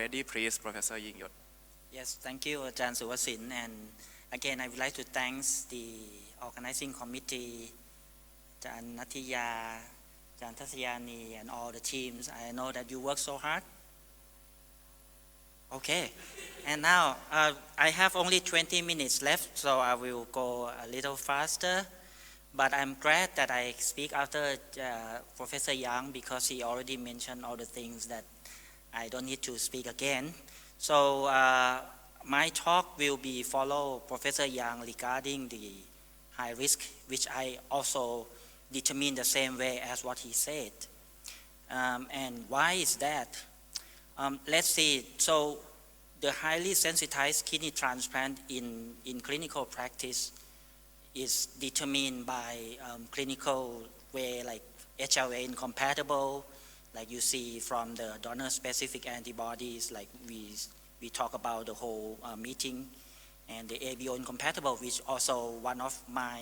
ready, please, Professor Yingyos. Yes, thank you, Ajahn Suvasin. And again, I would like to thank the organizing committee, Ajahn Nathiya, Ajahn Tasyani, and all the teams. I know that you work so hard. Okay, and now I have only 20 minutes left, so I will go a little faster. But I'm glad that I speak after Professor Yang, because he already mentioned all the things that I don't need to speak again. So my talk will be follow Professor Yang regarding the high risk, which I also determine the same way as what he said. And why is that? Let's see. So the highly sensitized kidney transplant in clinical practice is determined by clinical way, like HLA incompatible, like you see from the donor-specific antibodies, like we talk about the whole meeting, and the ABO incompatible, which also one of my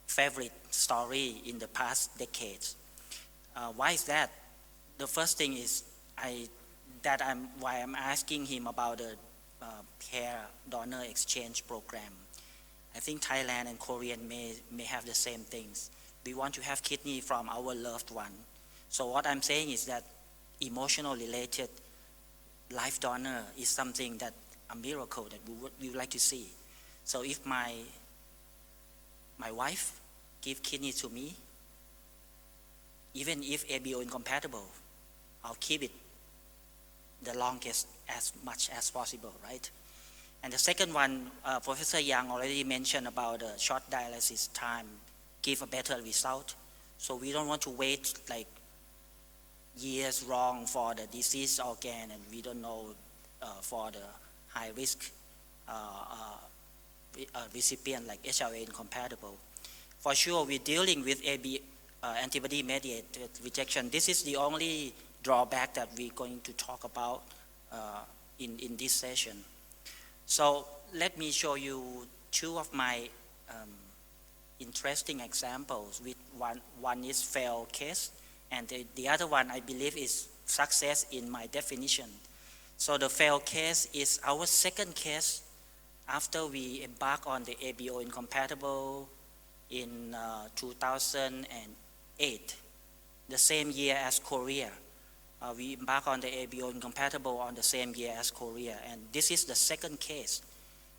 favorite story in the past decades. Why is that? The first thing is why I'm asking him about the pair donor exchange program. I think Thailand and Korean may have the same things. We want to have kidney from our loved one. So what I'm saying is that emotional related life donor is something that a miracle that we would like to see. So if my wife give kidney to me, even if ABO incompatible, I'll keep it the longest as much as possible, right? And the second one, Professor Yang already mentioned about the short dialysis time give a better result. So we don't want to wait like years long for the disease organ, and we don't know for the high risk recipient like HLA incompatible. For sure, we're dealing with antibody mediated rejection. This is the only drawback that we're going to talk about in this session. So let me show you two of my interesting examples. With one is failed case, and the other one I believe is success in my definition. So the failed case is our second case after we embark on the ABO incompatible in 2008, the same year as Korea. We embark on the ABO incompatible on the same year as Korea, and this is the second case.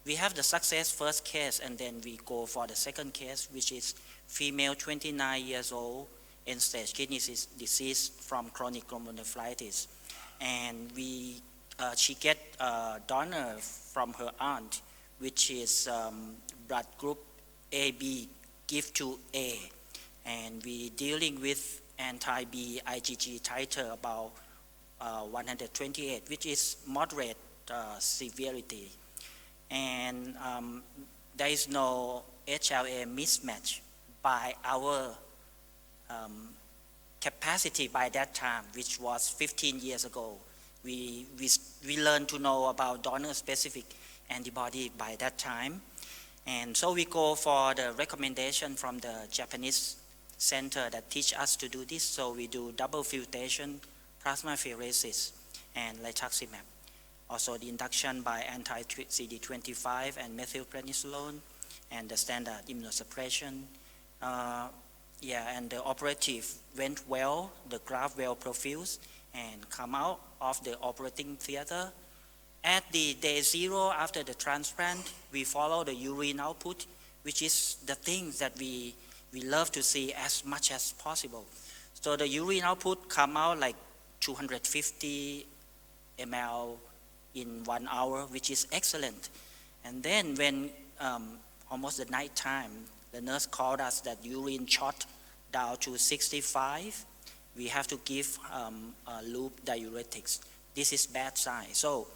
We have the success first case, and then we go for the second case, which is female 29 years old, end-stage kidney disease from chronic glomerulonephritis. And she get a donor from her aunt, which is blood group AB, give to A. And we dealing with anti-B IgG titer about 128, which is moderate severity. And there is no HLA mismatch by our capacity by that time, which was 15 years ago. We learned to know about donor-specific antibody by that time. And so we go for the recommendation from the Japanese center that teach us to do this. So we do double filtration, plasmapheresis, and rituximab. Also the induction by anti-CD25 and methylprednisolone, and the standard immunosuppression. And the operative went well, the graft well perfused, and come out of the operating theater. At the day 0 after the transplant, we follow the urine output, which is the things that we love to see as much as possible. So the urine output come out like 250 ml in 1 hour, which is excellent. And then when almost the night time, the nurse called us that urine shot down to 65. We have to give loop diuretics. This is bad sign. So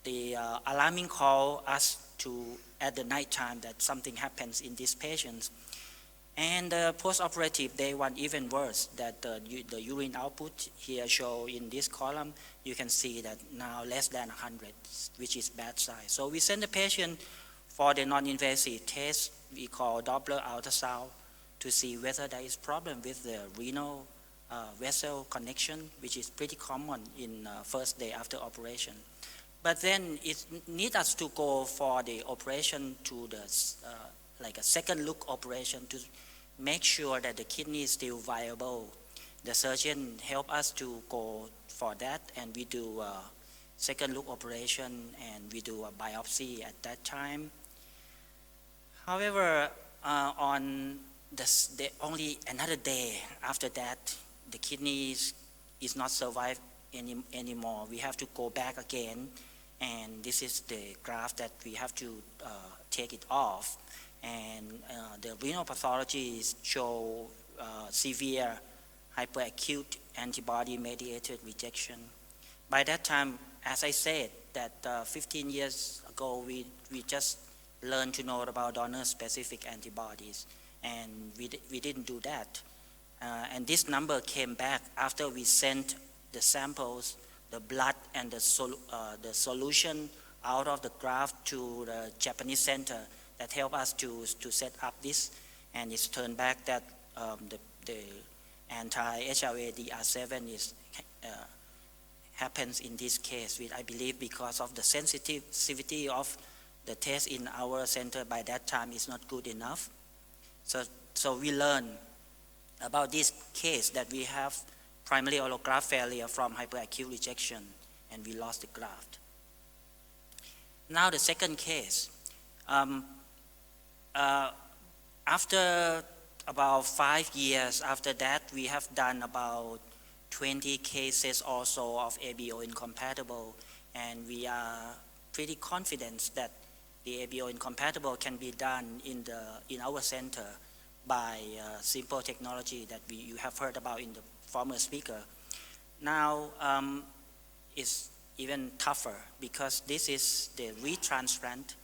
the alarming call us to at the night time that something happens in these patients. And post-operative, day 1 even worse, that the urine output here show in this column, you can see that now less than 100, which is bad size. So we send the patient for the non-invasive test we call Doppler ultrasound to see whether there is problem with the renal vessel connection, which is pretty common in first day after operation. But then it needs us to go for the operation to the like a second look operation to make sure that the kidney is still viable. The surgeon help us to go for that, and we do a second look operation, and we do a biopsy at that time. However, on only another day after that, the kidney is not survive anymore. We have to go back again, and this is the graft that we have to take it off. And the renal pathology show severe hyperacute antibody-mediated rejection. By that time, as I said, that 15 years ago, we just learned to know about donor-specific antibodies, and we didn't do that. And this number came back after we sent the samples, the blood and the solution out of the graft to the Japanese center that helped us to set up this, and it's turned back that the anti-HLA DR7 is happens in this case, which I believe because of the sensitivity of the test in our center by that time is not good enough. So we learn about this case that we have primary allograft failure from hyperacute rejection, and we lost the graft. Now the second case. After about 5 years after that, we have done about 20 cases also of ABO incompatible, and we are pretty confident that the ABO incompatible can be done in our center by simple technology that you have heard about in the former speaker. Now it's even tougher because this is the retransplant.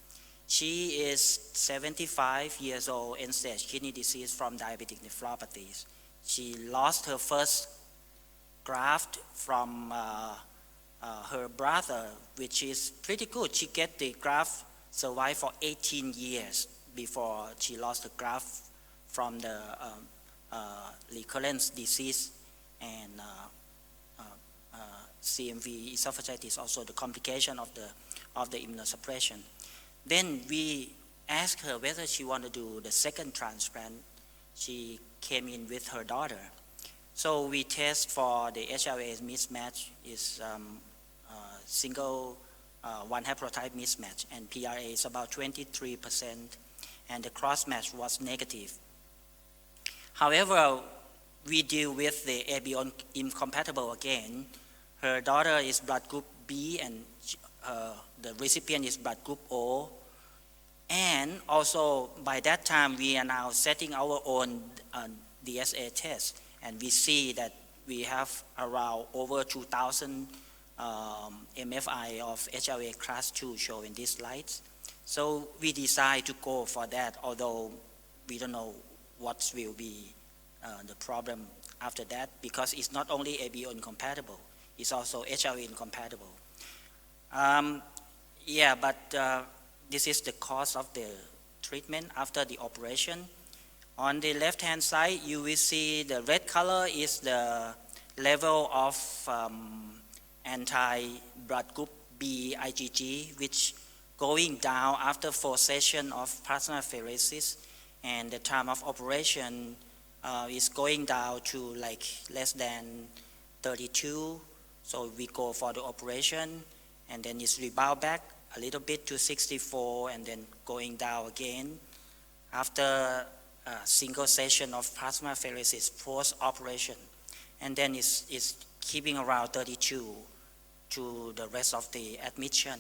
She is 75 years old, end-stage kidney disease from diabetic nephropathies. She lost her first graft from her brother, which is pretty good. She get the graft survive for 18 years before she lost the graft from the recurrence disease and CMV esophagitis, also the complication of the immunosuppression. Then we asked her whether she wanted to do the second transplant. She came in with her daughter. So we test for the HLA mismatch is single one haplotype mismatch, and PRA is about 23%, and the cross match was negative. However, we deal with the ABO incompatible again. Her daughter is blood group B, and the recipient is blood group O. And also by that time, we are now setting our own DSA test, and we see that we have around over 2,000 MFI of HLA class 2 shown in these slides. So we decide to go for that, although we don't know what will be the problem after that, because it's not only ABO incompatible, it's also HLA incompatible. This is the cost of the treatment after the operation. On the left-hand side, you will see the red color is the level of anti-blood group B IgG, which going down after 4 sessions of plasmapheresis, and the time of operation is going down to like less than 32. So we go for the operation, and then it's rebound back a little bit to 64, and then going down again after a single session of plasmapheresis post-operation, and then it's keeping around 32 to the rest of the admission.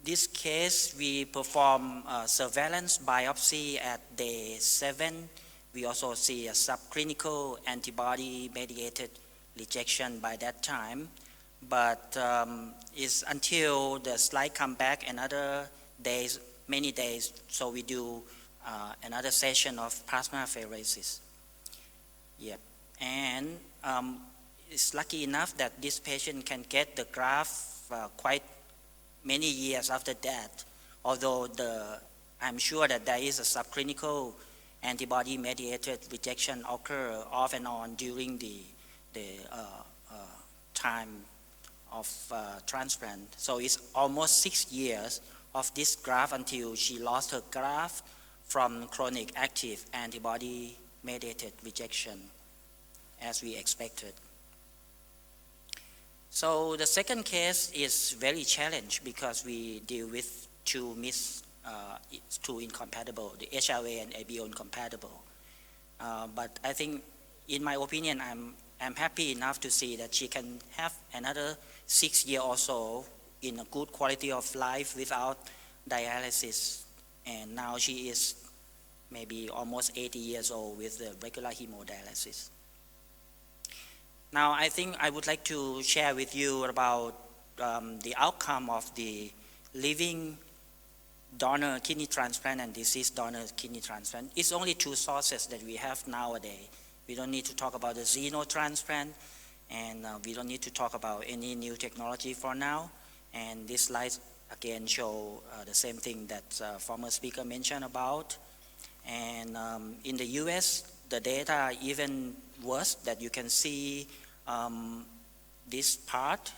This case, we perform surveillance biopsy at day 7. We also see a subclinical antibody-mediated rejection by that time, but it's until the slide come back another days, many days, so we do another session of plasmapheresis. Yep. And it's lucky enough that this patient can get the graft quite many years after that, although I'm sure that there is a subclinical antibody-mediated rejection occur off and on during the time of transplant. So it's almost 6 years of this graft until she lost her graft from chronic active antibody-mediated rejection, as we expected. So the second case is very challenging because we deal with two incompatible, the HLA and ABO incompatible. But I think, in my opinion, I'm happy enough to see that she can have another 6 years or so in a good quality of life without dialysis. And now she is maybe almost 80 years old with the regular hemodialysis. Now, I think I would like to share with you about the outcome of the living donor kidney transplant and deceased donor kidney transplant. It's only two sources that we have nowadays. We don't need to talk about the xenotransplant, and we don't need to talk about any new technology for now. And this slide again show the same thing that former speaker mentioned about. And in the US, the data are even worse, that you can see this part,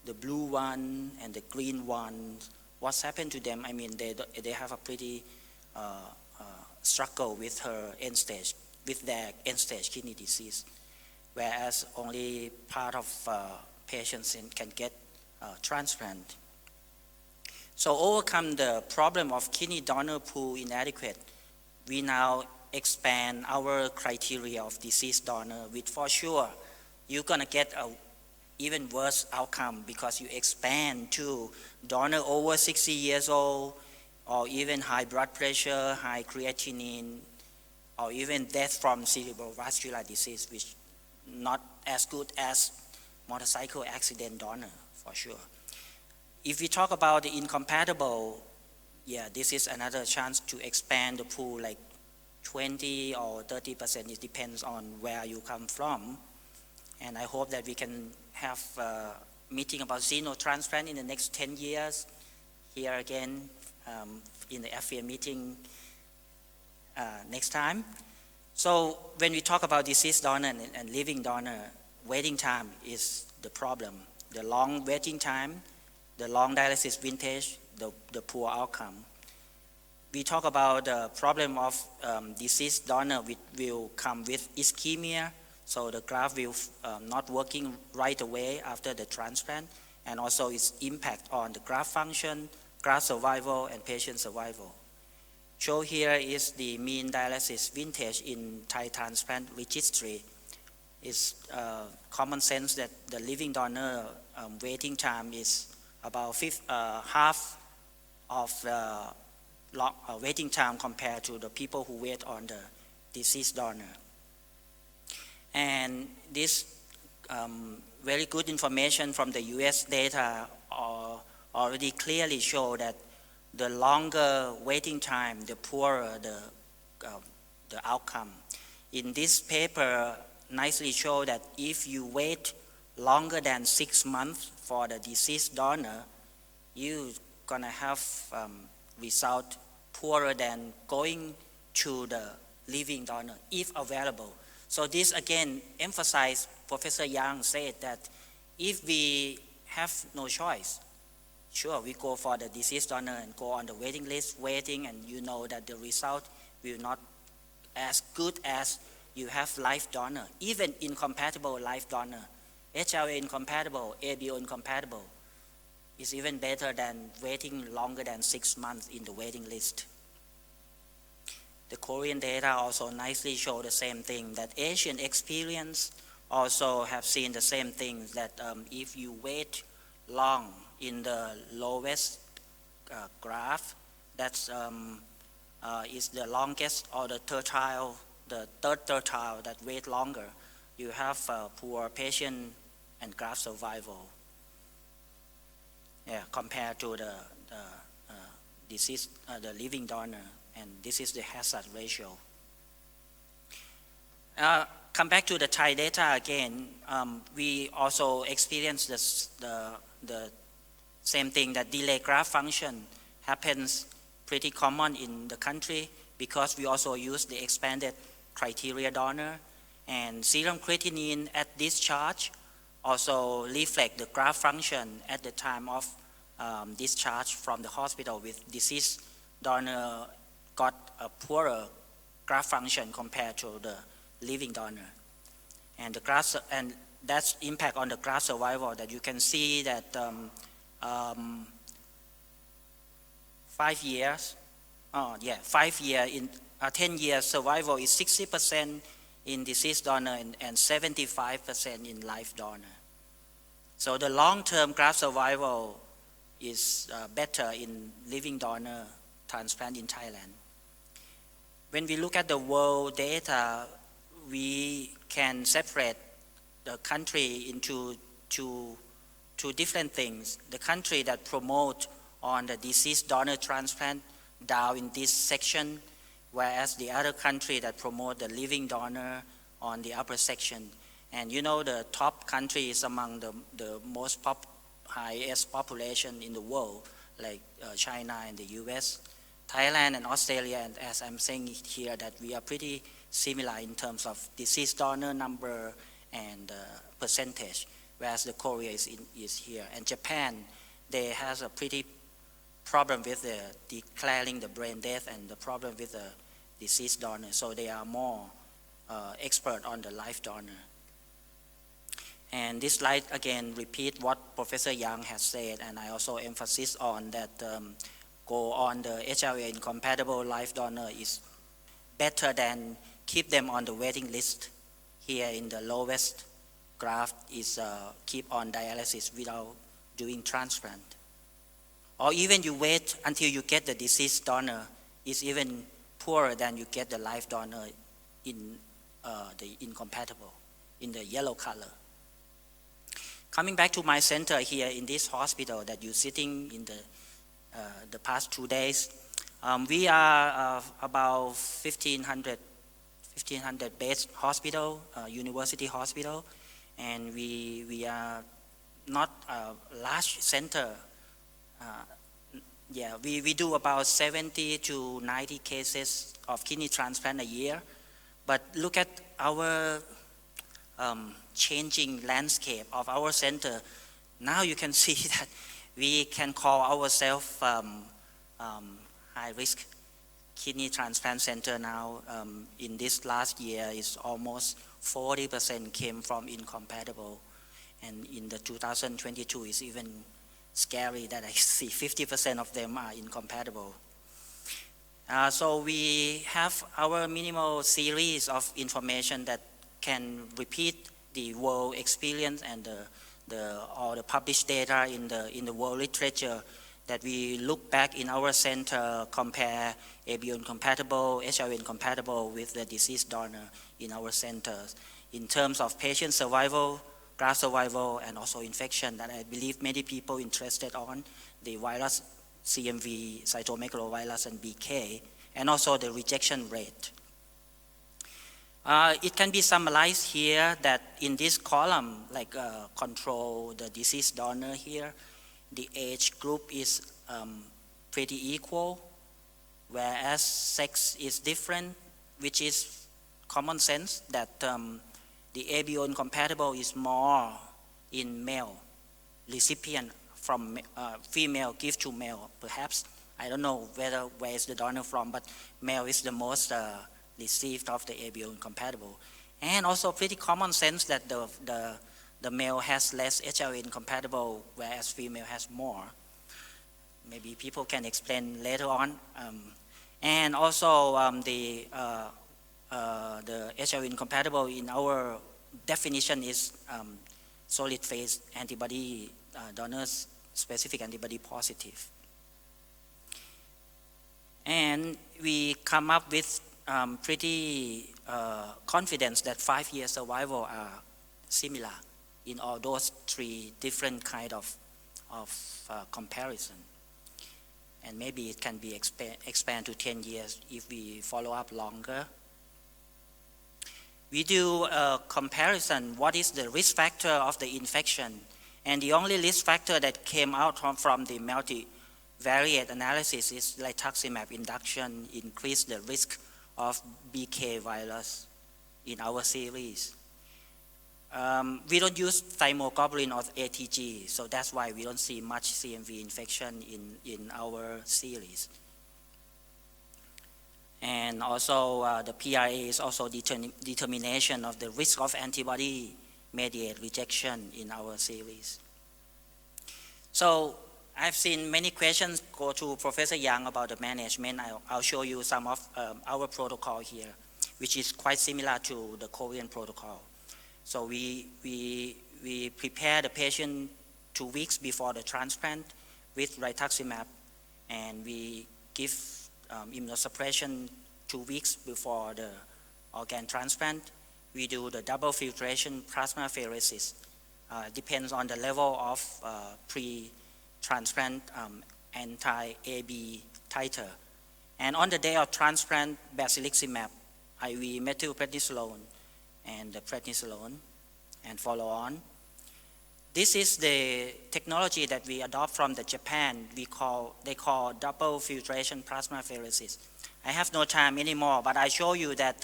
the blue one and the green one, what's happened to them. I mean, they have a pretty struggle with their end-stage kidney disease, whereas only part of patients can get transplant. So overcome the problem of kidney donor pool inadequate, we now expand our criteria of deceased donor, with for sure you're gonna get a even worse outcome because you expand to donor over 60 years old, or even high blood pressure, high creatinine, or even death from cerebrovascular disease, which not as good as motorcycle accident donor, for sure. If we talk about the incompatible, yeah, this is another chance to expand the pool like 20 or 30%. It depends on where you come from. And I hope that we can have a meeting about xenotransplant in the next 10 years, here again in the APHIA meeting next time. So when we talk about deceased donor and living donor, waiting time is the problem. The long waiting time, the long dialysis vintage, the poor outcome. We talk about the problem of deceased donor, which will come with ischemia, so the graft will not working right away after the transplant, and also its impact on the graft function, graft survival, and patient survival. Show here is the mean dialysis vintage in Thai transplant registry. It's common sense that the living donor waiting time is about half of waiting time compared to the people who wait on the deceased donor. And this very good information from the US data already clearly show that the longer waiting time, the poorer the outcome. In this paper, nicely show that if you wait longer than 6 months for the deceased donor, you're gonna have result poorer than going to the living donor, if available. So this again emphasized, Professor Yang said that if we have no choice, sure, we go for the deceased donor and go on the waiting list, waiting, and you know that the result will not as good as you have live donor, even incompatible live donor. HLA incompatible, ABO incompatible is even better than waiting longer than 6 months in the waiting list. The Korean data also nicely show the same thing, that Asian experience also have seen the same thing, that if you wait long in the lowest graph, that's is the longest, or the tertile, the third tertile that wait longer, you have poor patient and graft survival. Yeah, compared to the deceased, the living donor, and this is the hazard ratio. Come back to the Thai data again. We also experienced the same thing, that delayed graft function happens pretty common in the country because we also use the expanded criteria donor, and serum creatinine at discharge also reflect the graft function at the time of discharge from the hospital. With deceased donor got a poorer graft function compared to the living donor, and the graft, and that's impact on the graft survival, that you can see that 5 years, 10 years survival is 60% in deceased donor and 75% in live donor. So the long-term graft survival is better in living donor transplant in Thailand. When we look at the world data, we can separate the country into two different things. The country that promote on the deceased donor transplant down in this section, whereas the other country that promote the living donor on the upper section. And you know, the top country is among the most highest population in the world, like China and the US, Thailand and Australia, and as I'm saying here, that we are pretty similar in terms of deceased donor number and percentage, whereas the Korea is here. And Japan, they has a pretty problem with the declaring the brain death and the problem with the deceased donor, so they are more expert on the live donor. And this slide again repeat what Professor Yang has said, and I also emphasize on that go on the HLA incompatible live donor is better than keep them on the waiting list. Here in the lowest graph is keep on dialysis without doing transplant. Or even you wait until you get the deceased donor, is even poorer than you get the live donor in the incompatible, in the yellow color. Coming back to my center here in this hospital that you're sitting in the past 2 days, we are about 1,500 beds hospital, university hospital, and we are not a large center. We do about 70 to 90 cases of kidney transplant a year, but look at our changing landscape of our center. Now you can see that we can call ourselves high-risk kidney transplant center now. In this last year, is almost 40% came from incompatible, and in the 2022 is even scary that I see 50% of them are incompatible. So we have our minimal series of information that can repeat the world experience and all the published data in the world literature, that we look back in our center, compare ABO incompatible, HIV incompatible with the deceased donor in our centers in terms of patient survival, graft survival, and also infection, that I believe many people interested on the virus, CMV, cytomegalovirus, and BK, and also the rejection rate. It can be summarized here that in this column, like control the deceased donor here, the age group is pretty equal, whereas sex is different, which is common sense that the ABO incompatible is more in male recipient from female give to male, perhaps. I don't know where is the donor from, but male is the most received of the ABO incompatible. And also pretty common sense that the male has less HIV incompatible, whereas female has more. Maybe people can explain later on. And also the HIV incompatible in our definition is solid phase antibody donors, specific antibody positive. And we come up with pretty confidence that 5-year survival are similar in all those 3 different kind of comparison. And maybe it can be expand to 10 years if we follow up longer. We do a comparison, what is the risk factor of the infection? And the only risk factor that came out from the multivariate variant analysis is rituximab induction increase the risk of BK virus in our series. We don't use thymoglobulin or ATG, so that's why we don't see much CMV infection in our series. And also the PRA is also determination of the risk of antibody-mediated rejection in our series. So I've seen many questions go to Professor Yang about the management. I'll show you some of our protocol here, which is quite similar to the Korean protocol. So we prepare the patient 2 weeks before the transplant with rituximab, and we give immunosuppression 2 weeks before the organ transplant. We do the double filtration plasmapheresis. Depends on the level of pre-transplant anti-AB titer. And on the day of transplant, basiliximab, IV methylprednisolone, and the prednisolone, and follow on. This is the technology that we adopt from the Japan. They call double filtration plasmapheresis. I have no time anymore, but I show you that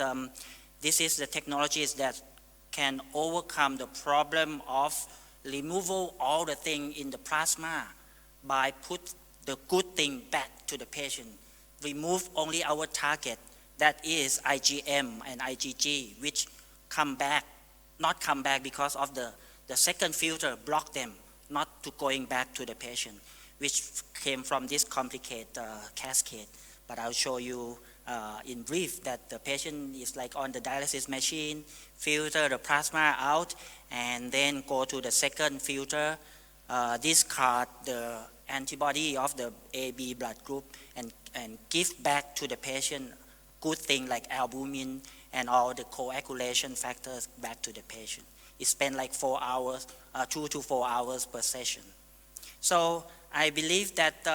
this is the technologies that can overcome the problem of removal all the thing in the plasma by put the good thing back to the patient. Remove only our target, that is IgM and IgG, which not come back because of the second filter block them, not to going back to the patient, which came from this complicated cascade. But I'll show you in brief that the patient is like on the dialysis machine, filter the plasma out, and then go to the second filter, discard the antibody of the AB blood group, and give back to the patient good thing like albumin and all the coagulation factors back to the patient. It spends like 4 hours, 2 to 4 hours per session. So I believe that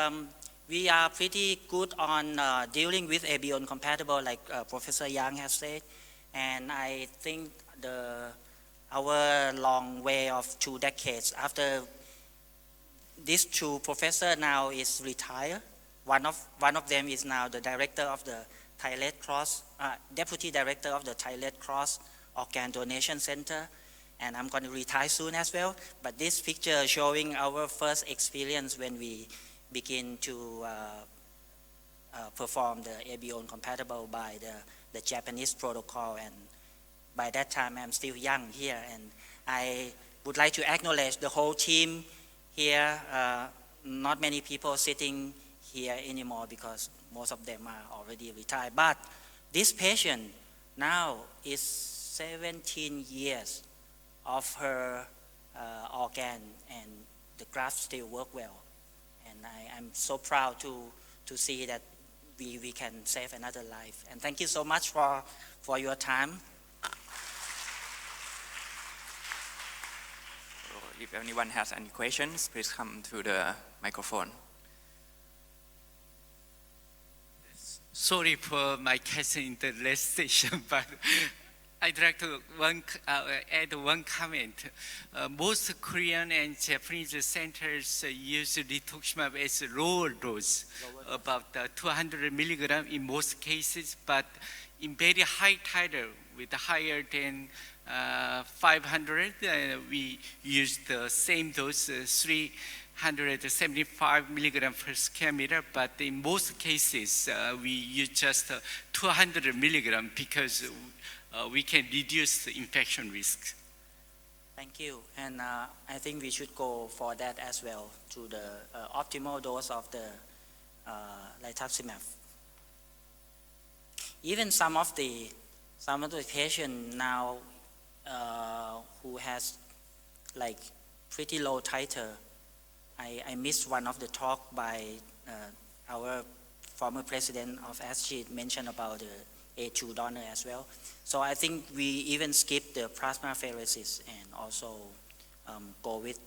we are pretty good on dealing with AB incompatible, like Professor Yang has said, and I think our long way of 2 decades after these 2 professors now is retired. One of them is now the director of the Thai Red Cross, deputy director of the Thai Red Cross Organ Donation Center, and I'm going to retire soon as well. But this picture showing our first experience when we begin to perform the ABO incompatible by the Japanese protocol, and by that time I'm still young here, and I would like to acknowledge the whole team here. Not many people sitting here anymore because most of them are already retired. But this patient now is 17 years of her organ, and the graft still work well. And I'm so proud to see that we can save another life. And thank you so much for your time. If anyone has any questions, please come to the microphone. Sorry for my question in the last session, but I'd like to add one comment. Most Korean and Japanese centers use rituximab as a lower dose, about 200 milligram in most cases, but in very high titer with higher than 500, we use the same dose, 375 milligram per square meter, but in most cases, we use just 200 milligram because we can reduce the infection risk. Thank you, and I think we should go for that as well, to the optimal dose of the rituximab. Even some of the patients now who has like pretty low titer. I missed one of the talk by our former president of ASCID mentioned about the A2 donor as well. So I think we even skip the plasmapheresis and also go with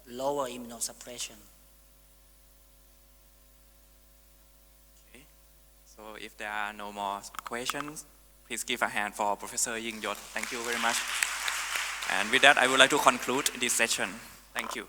lower immunosuppression. Okay. So if there are no more questions, please give a hand for Professor Yingyos. Thank you very much. And with that, I would like to conclude this session. Thank you.